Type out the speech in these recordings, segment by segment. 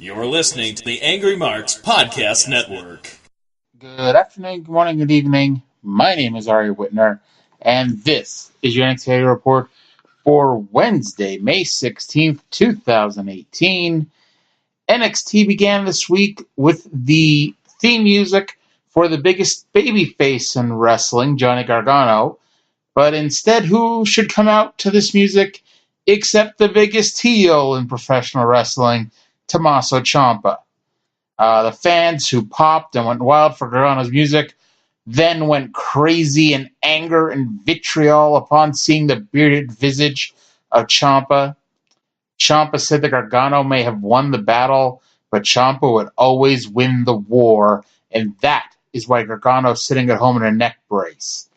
You're listening to the Angry Marks Podcast Network. Good afternoon, good morning, good evening. My name is Arya Whitner, and this is your NXT report for Wednesday, May 16th, 2018. NXT began this week with the theme music for the biggest babyface in wrestling, Johnny Gargano. But instead, who should come out to this music except the biggest heel in professional wrestling, Tommaso Ciampa. The fans who popped and went wild for Gargano's music then went crazy in anger and vitriol upon seeing the bearded visage of Ciampa. Ciampa said that Gargano may have won the battle, but Ciampa would always win the war, and that is why Gargano is sitting at home in a neck brace.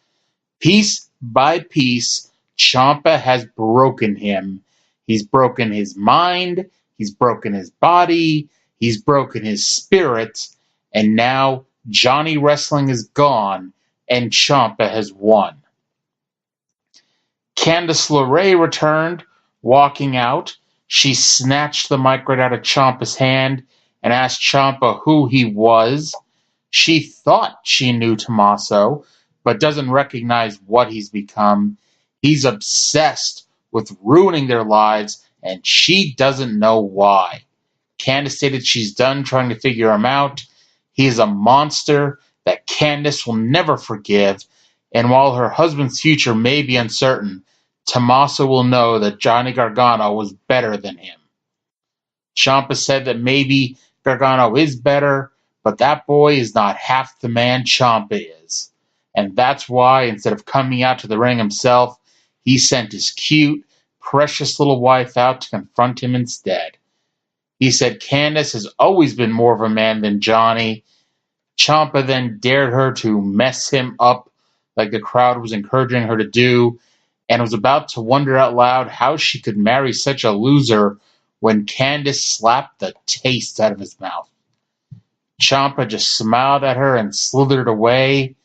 Piece by piece, Ciampa has broken him. He's broken his mind, he's broken his body, he's broken his spirit, and now Johnny Wrestling is gone, and Ciampa has won. Candice LeRae returned, walking out. She snatched the mic right out of Ciampa's hand and asked Ciampa who he was. She thought she knew Tommaso, but doesn't recognize what he's become. He's obsessed with ruining their lives, and she doesn't know why. Candice stated she's done trying to figure him out. He is a monster that Candice will never forgive, and while her husband's future may be uncertain, Tommaso will know that Johnny Gargano was better than him. Ciampa said that maybe Gargano is better, but that boy is not half the man Ciampa is. And that's why, instead of coming out to the ring himself, he sent his cute, precious little wife out to confront him instead. He said Candice has always been more of a man than Johnny. Ciampa then dared her to mess him up like the crowd was encouraging her to do, and was about to wonder out loud how she could marry such a loser when Candice slapped the taste out of his mouth. Ciampa just smiled at her and slithered away.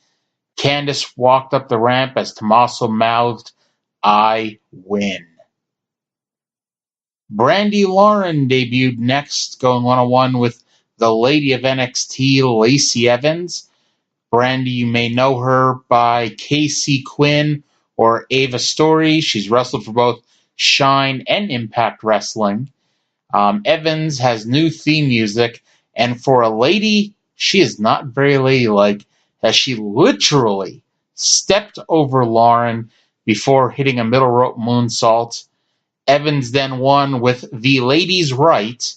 Candice walked up the ramp as Tommaso mouthed, "I win." Brandi Lauren debuted next, going one-on-one with the Lady of NXT, Lacey Evans. Brandi, you may know her by Casey Quinn or Ava Story. She's wrestled for both Shine and Impact Wrestling. Evans has new theme music, and for a lady, she is not very ladylike, as she literally stepped over Lauren before hitting a middle rope moonsault. Evans then won with the ladies' right,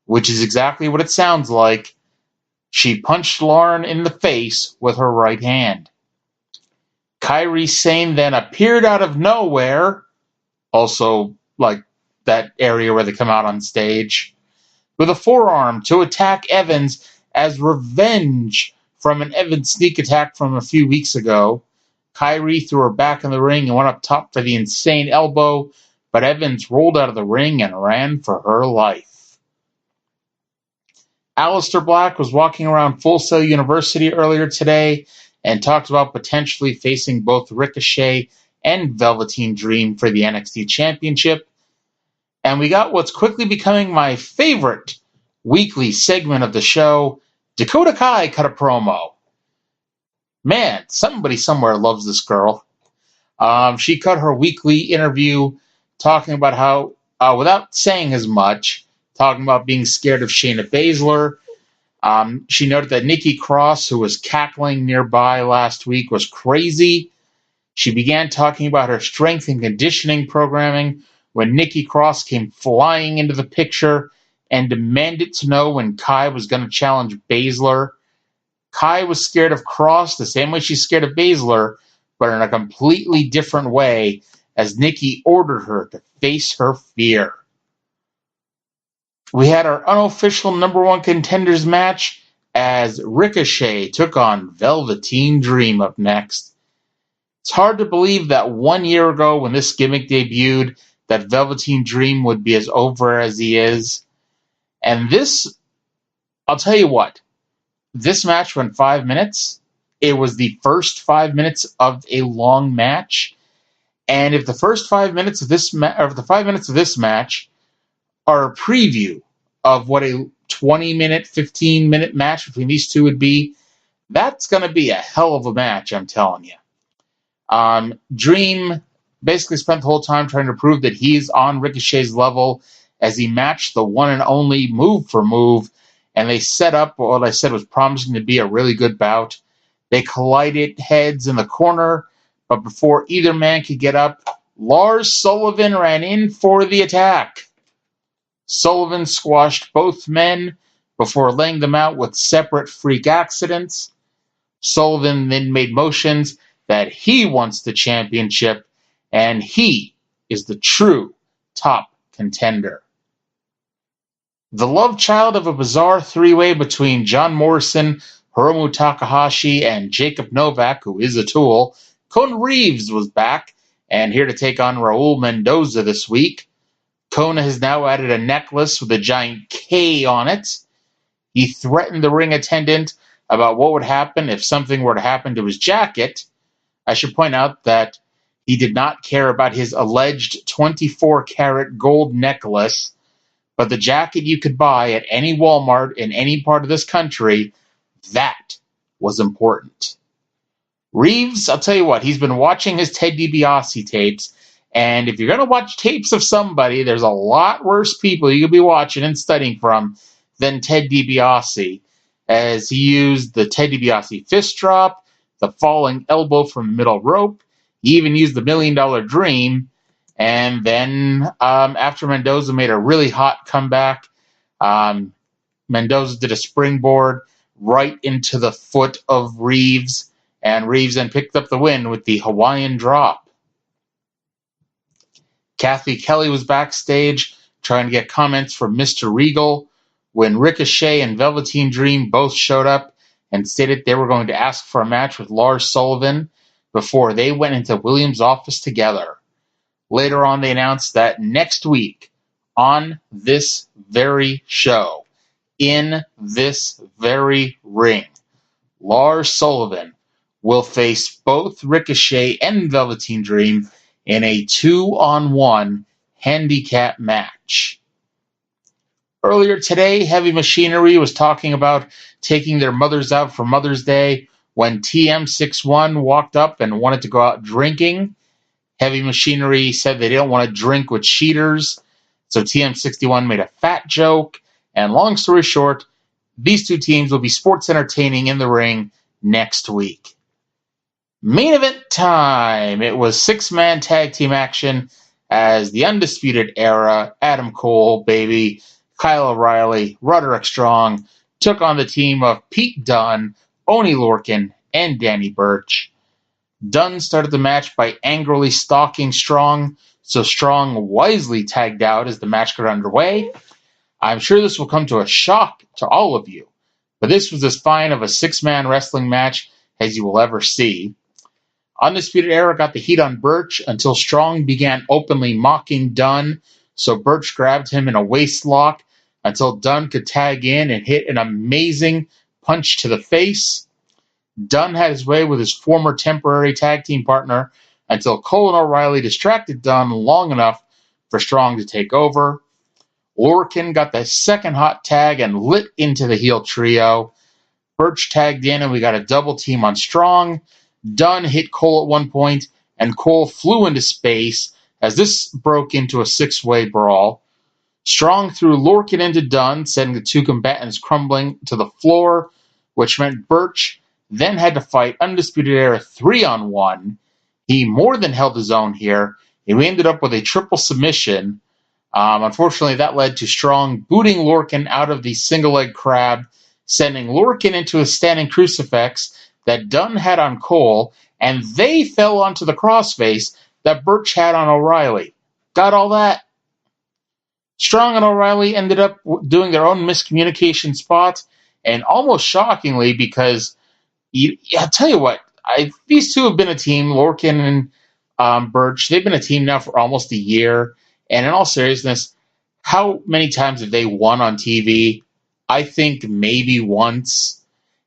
which is exactly what it sounds like. She punched Lauren in the face with her right hand. Kairi Sane then appeared out of nowhere, also like that area where they come out on stage, with a forearm to attack Evans as revenge from an Evans sneak attack from a few weeks ago. Kairi threw her back in the ring and went up top for the insane elbow, but Evans rolled out of the ring and ran for her life. Aleister Black was walking around Full Sail University earlier today and talked about potentially facing both Ricochet and Velveteen Dream for the NXT Championship. And we got what's quickly becoming my favorite weekly segment of the show. Dakota Kai cut a promo. Man, somebody somewhere loves this girl. She cut her weekly interview talking about how, without saying as much, talking about being scared of Shayna Baszler. She noted that Nikki Cross, who was cackling nearby last week, was crazy. She began talking about her strength and conditioning programming when Nikki Cross came flying into the picture and demanded to know when Kai was going to challenge Baszler. Kai was scared of Cross the same way she's scared of Baszler, but in a completely different way, as Nikki ordered her to face her fear. We had our unofficial number one contenders match as Ricochet took on Velveteen Dream up next. It's hard to believe that 1 year ago when this gimmick debuted that Velveteen Dream would be as over as he is. And this, I'll tell you what, this match went 5 minutes. It was the first 5 minutes of a long match. And if the first 5 minutes of this match are a preview of what a 20-minute, 15-minute match between these two would be, that's going to be a hell of a match, I'm telling you. Dream basically spent the whole time trying to prove that he's on Ricochet's level as he matched the one and only move for move, and they set up what I said was promising to be a really good bout. They collided heads in the corner, but before either man could get up, Lars Sullivan ran in for the attack. Sullivan squashed both men before laying them out with separate freak accidents. Sullivan then made motions that he wants the championship, and he is the true top contender. The love child of a bizarre three-way between John Morrison, Hiromu Takahashi, and Jacob Novak, who is a tool, Kona Reeves was back and here to take on Raul Mendoza this week. Kona has now added a necklace with a giant K on it. He threatened the ring attendant about what would happen if something were to happen to his jacket. I should point out that he did not care about his alleged 24-karat gold necklace, but the jacket you could buy at any Walmart in any part of this country, that was important. Reeves, I'll tell you what, he's been watching his Ted DiBiase tapes, and if you're going to watch tapes of somebody, there's a lot worse people you could be watching and studying from than Ted DiBiase, as he used the Ted DiBiase fist drop, the falling elbow from the middle rope. He even used the $1 Million Dream. And then after Mendoza made a really hot comeback, Mendoza did a springboard right into the foot of Reeves, and Reeves then picked up the win with the Hawaiian drop. Kathy Kelly was backstage trying to get comments from Mr. Regal when Ricochet and Velveteen Dream both showed up and stated they were going to ask for a match with Lars Sullivan before they went into Williams' office together. Later on, they announced that next week, on this very show, in this very ring, Lars Sullivan will face both Ricochet and Velveteen Dream in a 2-on-1 handicap match. Earlier today, Heavy Machinery was talking about taking their mothers out for Mother's Day when TM61 walked up and wanted to go out drinking. Heavy Machinery said they didn't want to drink with cheaters, so TM61 made a fat joke, and long story short, these two teams will be sports entertaining in the ring next week. Main event time! It was 6-man tag team action as the Undisputed Era, Adam Cole, baby, Kyle O'Reilly, Roderick Strong, took on the team of Pete Dunne, Oney Lorcan, and Danny Burch. Dunne started the match by angrily stalking Strong, so Strong wisely tagged out as the match got underway. I'm sure this will come to a shock to all of you, but this was as fine of a 6-man wrestling match as you will ever see. Undisputed Era got the heat on Burch until Strong began openly mocking Dunne, so Burch grabbed him in a waist lock until Dunne could tag in and hit an amazing punch to the face. Dunne had his way with his former temporary tag team partner until Cole and O'Reilly distracted Dunne long enough for Strong to take over. Lorcan got the second hot tag and lit into the heel trio. Burch tagged in and we got a double team on Strong. Dunne hit Cole at one point and Cole flew into space as this broke into a 6-way brawl. Strong threw Lorcan into Dunne, sending the two combatants crumbling to the floor, which meant Burch then had to fight Undisputed Era 3-on-1. He more than held his own here, and we ended up with a triple submission. Unfortunately, that led to Strong booting Lorcan out of the single-leg crab, sending Lorcan into a standing crucifix that Dunne had on Cole, and they fell onto the crossface that Burch had on O'Reilly. Got all that? Strong and O'Reilly ended up doing their own miscommunication spot, and almost shockingly, because I'll tell you what, these two have been a team, Lorcan and Burch. They've been a team now for almost a year. And in all seriousness, how many times have they won on TV? I think maybe once.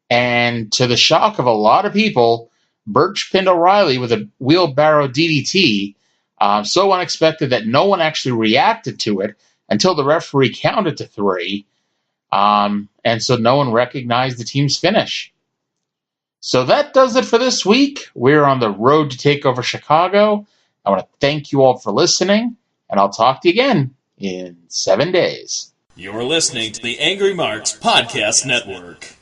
And to the shock of a lot of people, Burch pinned O'Reilly with a wheelbarrow DDT, so unexpected that no one actually reacted to it until the referee counted to 3. And so no one recognized the team's finish. So that does it for this week. We're on the road to take over Chicago. I want to thank you all for listening, and I'll talk to you again in 7 days. You're listening to the Angry Marks Podcast Network.